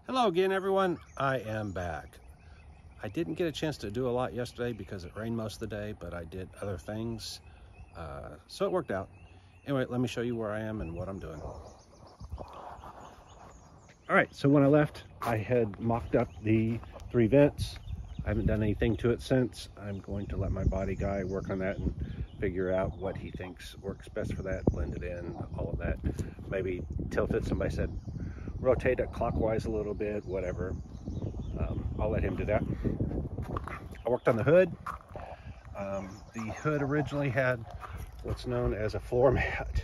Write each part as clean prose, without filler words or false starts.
Hello again, everyone. I am back. I didn't get a chance to do a lot yesterday because it rained most of the day, but I did other things, so it worked out. Anyway, let me show you where I am and what I'm doing. All right, so when I left, I had mocked up the 3 vents. I haven't done anything to it since. I'm going to let my body guy work on that and figure out what he thinks works best for that, blend it in, all of that. Maybe tilt it. Somebody said rotate it clockwise a little bit, whatever. I'll let him do that. I worked on the hood. The hood originally had what's known as a floor mat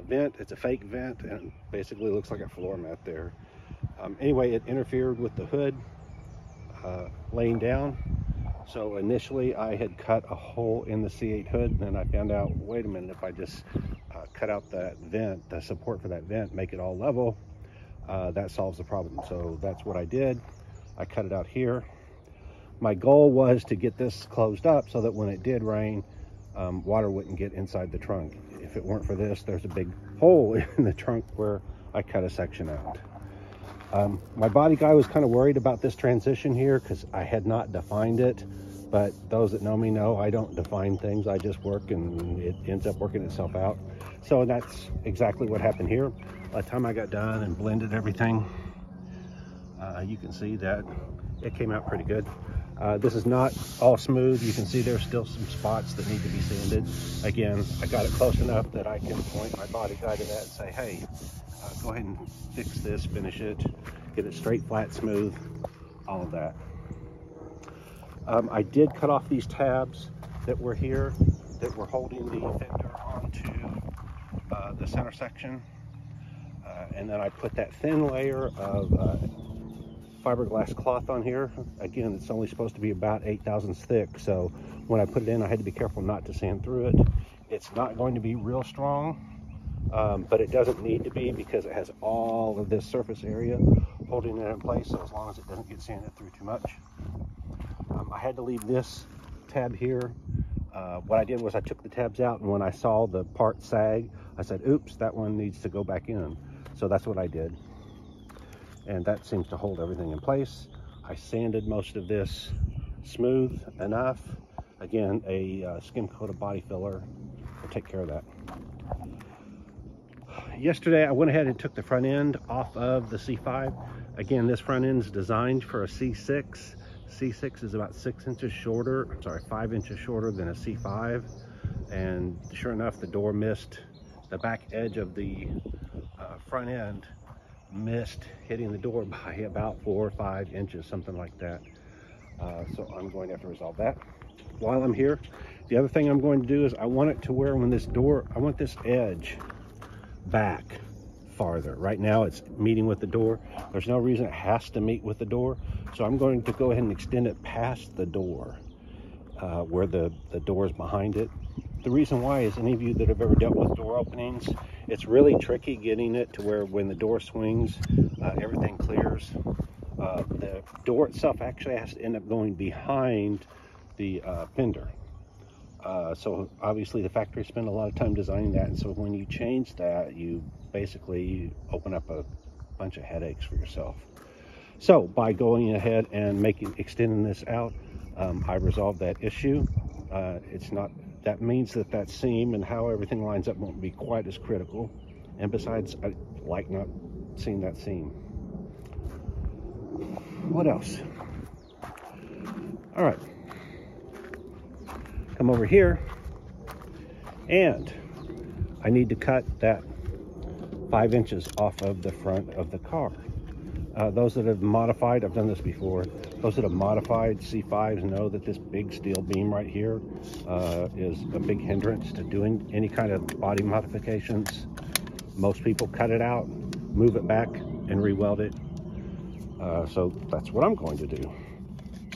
vent. It's a fake vent and basically looks like a floor mat there. Anyway, it interfered with the hood laying down. So initially I had cut a hole in the C8 hood, and then I found out, wait a minute, if I just cut out that vent, the support for that vent, make it all level, that solves the problem. So that's what I did. I cut it out here. My goal was to get this closed up so that when it did rain, water wouldn't get inside the trunk. If it weren't for this, there's a big hole in the trunk where I cut a section out. My body guy was kind of worried about this transition here because I had not defined it, but those that know me know I don't define things. I just work and it ends up working itself out. So that's exactly what happened here. By the time I got done and blended everything, you can see that it came out pretty good. This is not all smooth. You can see there's still some spots that need to be sanded. Again, I got it close enough that I can point my body guy to that and say, hey, go ahead and fix this, finish it, get it straight, flat, smooth, all of that. I did cut off these tabs that were here that were holding the fender onto the center section. And then I put that thin layer of fiberglass cloth on here. Again, it's only supposed to be about 8 thousandths thick, so when I put it in, I had to be careful not to sand through it. It's not going to be real strong, but it doesn't need to be because it has all of this surface area holding it in place, so as long as it doesn't get sanded through too much. I had to leave this tab here. What I did was I took the tabs out, and when I saw the part sag, I said, oops, that one needs to go back in. So that's what I did. And that seems to hold everything in place. I sanded most of this smooth enough. Again, a skim coat of body filler will take care of that. Yesterday, I went ahead and took the front end off of the C5. Again, this front end is designed for a C6. C6 is about 6 inches shorter, 5 inches shorter than a C5. And sure enough, the door missed the back edge of the front end, missed hitting the door by about 4 or 5 inches, something like that. So I'm going to have to resolve that. While I'm here, the other thing I'm going to do is I want it to where when this door, I want this edge back farther. Right now it's meeting with the door. There's no reason it has to meet with the door. So I'm going to go ahead and extend it past the door where the door is behind it. The reason why is any of you that have ever dealt with door openings, it's really tricky getting it to where when the door swings, everything clears. The door itself actually has to end up going behind the fender. So obviously the factory spent a lot of time designing that, and so when you change that, you basically open up a bunch of headaches for yourself. So by going ahead and extending this out, I resolved that issue. That means that seam and how everything lines up won't be quite as critical. And besides, I like not seeing that seam. What else? All right. Come over here, and I need to cut that 5 inches off of the front of the car. Those that have modified, I've done this before, those that have modified C5s know that this big steel beam right here is a big hindrance to doing any kind of body modifications. Most people cut it out, move it back, and re-weld it. So that's what I'm going to do.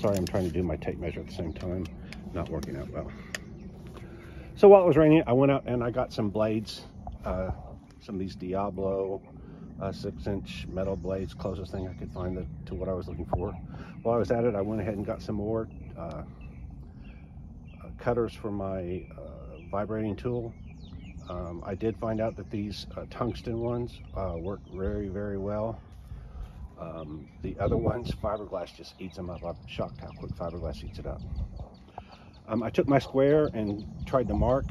Sorry, I'm trying to do my tape measure at the same time. Not working out well. So while it was raining, I went out and I got some blades, some of these Diablo 6-inch metal blades, closest thing I could find to what I was looking for. While I was at it, I went ahead and got some more cutters for my vibrating tool. I did find out that these tungsten ones work very, very well. The other ones, fiberglass just eats them up. I'm shocked how quick fiberglass eats it up. I took my square and tried to mark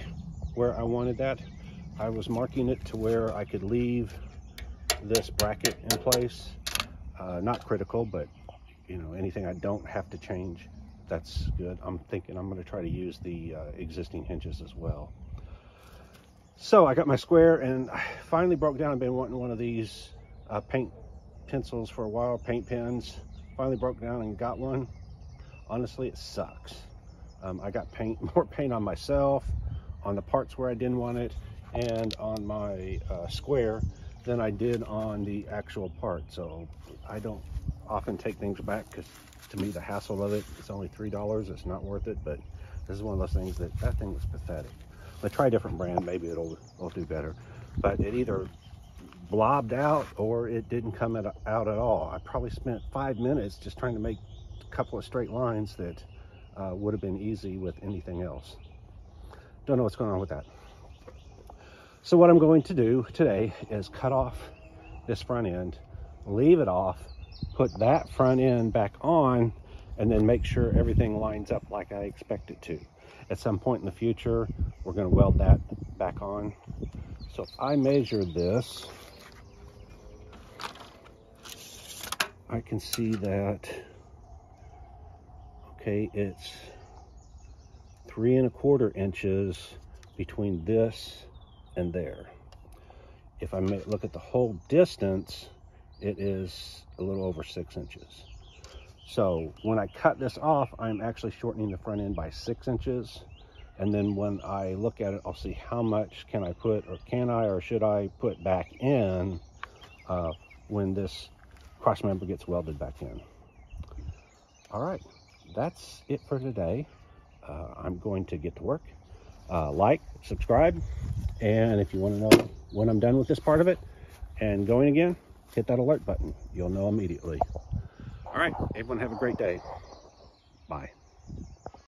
where I wanted that. I was marking it to where I could leave this bracket in place. Not critical, but you know, anything I don't have to change, that's good. I'm thinking I'm going to try to use the existing hinges as well. So I got my square and I finally broke down. I've been wanting one of these paint pencils for a while, paint pens. Finally broke down and got one. Honestly, it sucks. I got more paint on myself, on the parts where I didn't want it, and on my square than I did on the actual part. So I don't often take things back because to me the hassle of it, it's only $3. It's not worth it, but this is one of those things that thing was pathetic. I'll try a different brand, maybe it'll do better. But it either blobbed out or it didn't come out at all. I probably spent 5 minutes just trying to make a couple of straight lines that would have been easy with anything else. Don't know what's going on with that. So what I'm going to do today is cut off this front end, leave it off, put that front end back on, and then make sure everything lines up like I expect it to. At some point in the future, we're going to weld that back on. So if I measure this, I can see that, okay, it's 3 1/4 inches between this and there. If I look at the whole distance, it is a little over 6 inches. So when I cut this off, I'm actually shortening the front end by 6 inches. And then when I look at it, I'll see how much can I put, or should I put back in when this cross member gets welded back in. All right, that's it for today. I'm going to get to work. Like, subscribe, and if you want to know when I'm done with this part of it and going again, hit that alert button. You'll know immediately. All right, everyone have a great day. Bye.